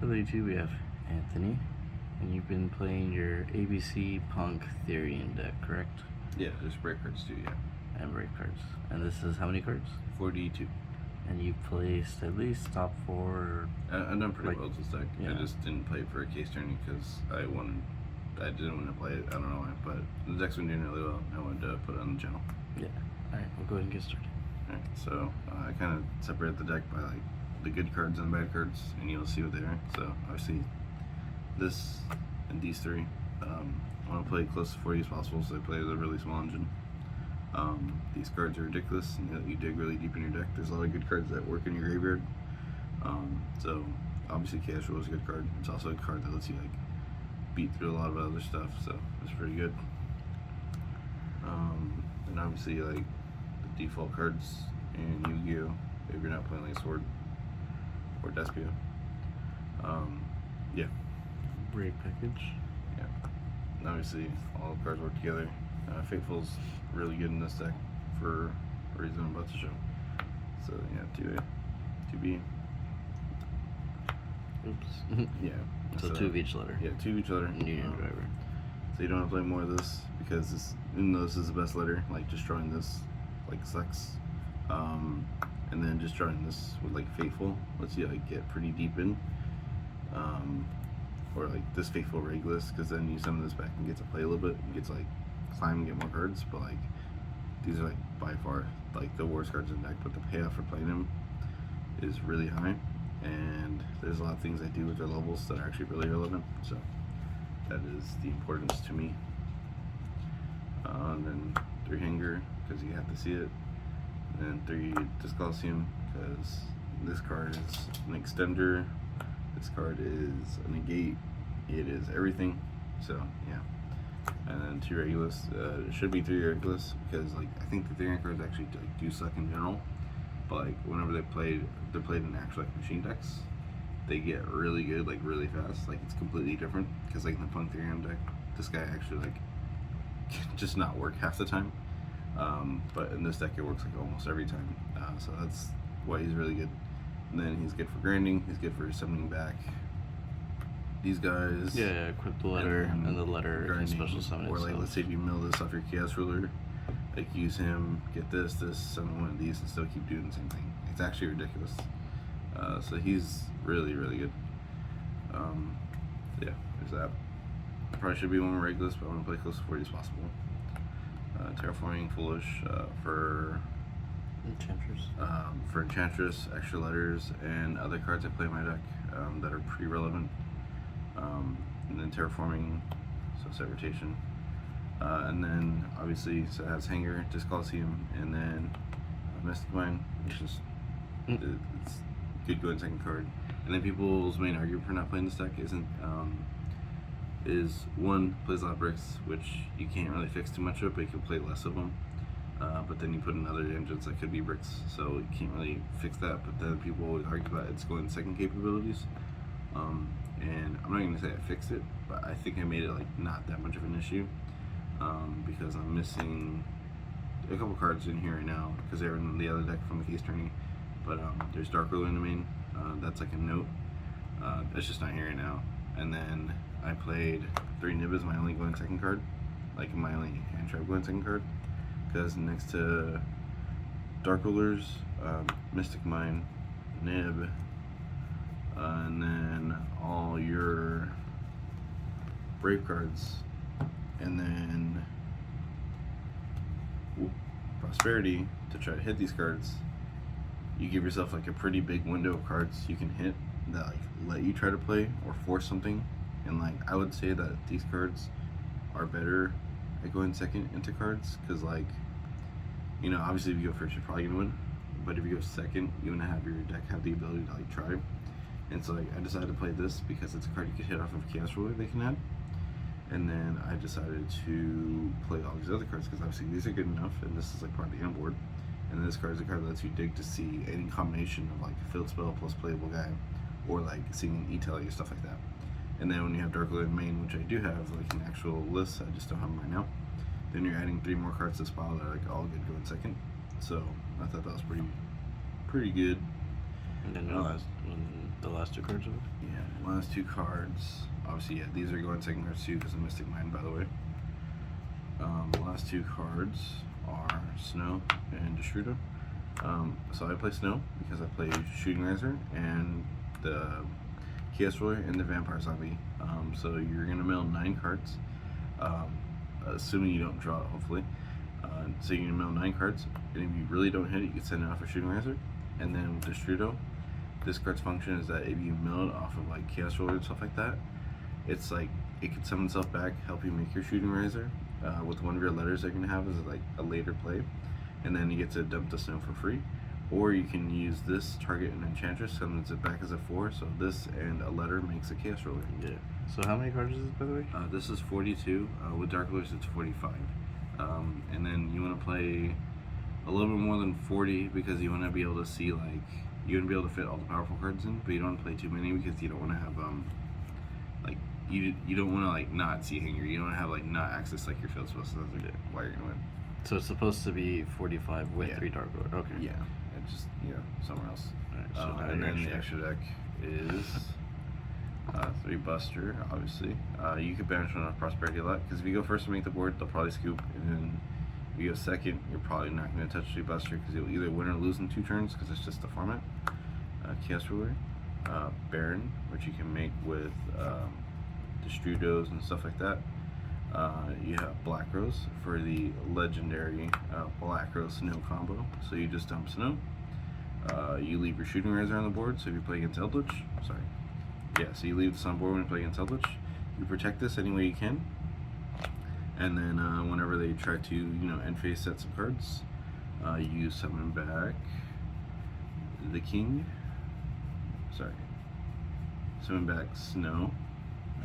Hello YouTube, we have Anthony, and you've been playing your ABC Punk Therion deck, correct? Yeah, there's break cards too, yeah. And break cards. And this is how many cards? 42. And you've placed at least top 4. I've done pretty well with this deck. Yeah. I just didn't play it for a case tourney because I didn't want to play it. I don't know why, but the deck's been doing really well. I wanted to put it on the channel. Yeah. Alright, we'll go ahead and get started. Alright, so I kind of separate the deck by like the good cards and the bad cards, and you'll see what they are. So obviously this and these three. I want to play close to 40 as possible, so I play with a really small engine. These cards are ridiculous, and you dig really deep in your deck. There's a lot of good cards that work in your graveyard. So obviously Chaos Rule is a good card. It's also a card that lets you like beat through a lot of other stuff, so it's pretty good. And obviously like the default cards in Yu-Gi-Oh! If you're not playing like Sword or Despia. Yeah. Break package. Yeah. And obviously all the cards work together. Faithful's really good in this deck for a reason I'm about to show. So yeah, 2A, 2B. Oops. Yeah. So 2 of each letter. Yeah, 2 of each letter. And Union Driver. So you don't have to play more of this because this, even though this is the best letter, like destroying this like sucks. And then just drawing this with like Faithful lets you like get pretty deep in. Or like this Faithful Regulus, because then you summon this back and get to play a little bit. You get to like climb and get more cards, but like these are like by far like the worst cards in the deck, but the payoff for playing them is really high, and there's a lot of things I do with their levels that are actually really relevant, so that is the importance to me. And then 3 Hanger, because you have to see it, and then 3 Discalcium, because this card is an extender, this card is a negate, it is everything, so yeah. And then 2 Regulus, it should be 3 Regulus, because like I think the Therion cards actually like, do suck in general, but like whenever they're played in actual like machine decks, they get really good like really fast. Like it's completely different, because like in the Punk Therion deck, this guy actually like just not work half the time, but in this deck it works like almost every time, so that's why he's really good. And then he's good for grinding, he's good for summoning back these guys. Yeah, equip the letter and the letter grinding, and special summon or like itself. let's say if you mill this off your Chaos Ruler, like use him, get this, summon one of these, and still keep doing the same thing. It's actually ridiculous. So he's really good. Yeah, there's that. Probably should be one more Regulus, but I want to play close to 40 as possible. Terraforming Foolish for Enchantress, extra letters, and other cards I play in my deck that are pretty relevant. And then Terraforming, so set rotation. And then obviously so it has Hanger, Discalcium, and then Mystic Mine, which is it's good going second card. And then people's main argument for not playing this deck is one, plays a lot of bricks, which you can't really fix too much of, but you can play less of them. But then you put in other engines that could be bricks, so you can't really fix that. But then people always argue about its going second capabilities. And I'm not going to say I fixed it, but I think I made it like not that much of an issue, because I'm missing a couple cards in here right now because they're in the other deck from the case tourney. But there's Dark Ruler in the main. That's like a note. It's just not here right now. And then I played 3 Nib as my only going second card, like my only hand trap going second card, because next to Dark Rulers, Mystic Mine, Nib, and then all your Brave cards, and then Prosperity to try to hit these cards, you give yourself like a pretty big window of cards you can hit that like let you try to play or force something. And like I would say that these cards are better at going second into cards, because like, you know, obviously if you go first you're probably gonna win, but if you go second you wanna have your deck have the ability to like try. And so like I decided to play this because it's a card you could hit off of Chaos Ruler they can add. And then I decided to play all these other cards because obviously these are good enough, and this is like part of the end board. And then this card is a card that lets you dig to see any combination of like a field spell plus playable guy, or like seeing an E-Tele or stuff like that. And then when you have Dark Ruler in main, which I do have like an actual list, I just don't have them right now, then you're adding 3 more cards to this pile that are like all good going second. So I thought that was pretty good. And then the last 2 cards of it? Yeah, last 2 cards. Obviously, yeah, these are going second cards too because of Mystic Mind, by the way. The last 2 cards are Snow and Destrudo. So I play Snow because I play Shooting Razor and the Chaos Roller and the Vampire Zombie. So you're gonna mill 9 cards, assuming you don't draw it, hopefully. So you're gonna mill 9 cards, and if you really don't hit it, you can send it off for Shooting Razor. And then with Destrudo, this card's function is that if you mill it off of like Chaos Roller and stuff like that, it's like it can summon itself back, help you make your Shooting Razor. With one of your letters they're gonna have is like a later play, and then you get to dump the Snow for free. Or you can use this, target an Enchantress, summons it back as a 4, so this and a letter makes a Chaos Roller. Yeah. So how many cards is this, by the way? This is 42. With Dark Rollers it's 45. And then you want to play a little bit more than 40 because you want to be able to see, like, you want to be able to fit all the powerful cards in, but you don't want to play too many because you don't want to have, like, you don't want to, like, not see Hanger. You don't want to have, like, not access, like, your field spells, so that's, like, why you're going to win. So it's supposed to be 45 with 3 Dark Lord. Okay. Yeah. And just, somewhere else. Alright, so And then the extra deck is 3 Buster, obviously. You could banish one off Prosperity a lot, because if you go first to make the board, they'll probably scoop, and then if you go second, you're probably not going to touch 3 Buster, because you'll either win or lose in 2 turns, because it's just the format. Chaos Ruler, Baron, which you can make with Destrudos and stuff like that. You have Black Rose for the legendary Black Rose Snow combo, so you just dump Snow. You leave your Shooting Razor on the board, so if you play against Eldritch, so you leave this on board when you play against Eldritch. You protect this any way you can, and then whenever they try to, end phase set some cards, you summon back the King. Summon back Snow.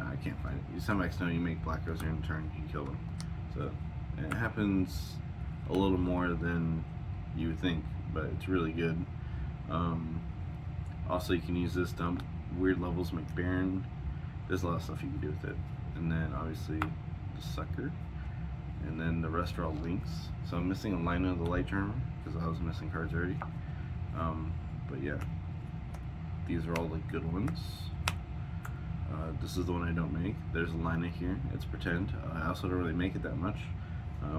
I can't find it. You summon back Snow, you make Black Rose in turn, you kill them. So it happens a little more than you would think, but it's really good. Also, you can use this dump weird levels, make Baron. There's a lot of stuff you can do with it. And then obviously the Sucker. And then the rest are all links. So I'm missing a line of the Light Charmer because I was missing cards already. But yeah, these are all the good ones. This is the one I don't make. There's a Lina here. It's pretend. I also don't really make it that much.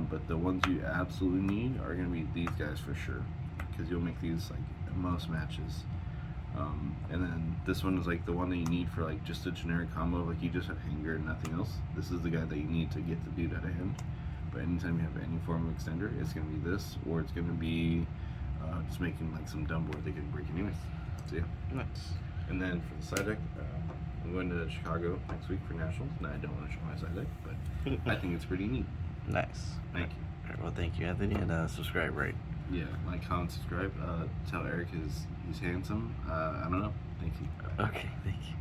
But the ones you absolutely need are going to be these guys for sure, because you'll make these like in most matches. And then this one is like the one that you need for like just a generic combo, like you just have Hanger and nothing else. This is the guy that you need to get the dude out of hand. But anytime you have any form of extender, it's going to be this, or it's going to be just making like some dumb board they can break anyways. So yeah. Nice. And then for the side deck, I'm going to Chicago next week for Nationals. Now I don't want to show my side deck, but I think it's pretty neat. Nice. Thank you. Alright, well, thank you, Anthony, and subscribe, right? Yeah, like, comment, subscribe. Tell Eric he's handsome. I don't know. Thank you. Okay, thank you.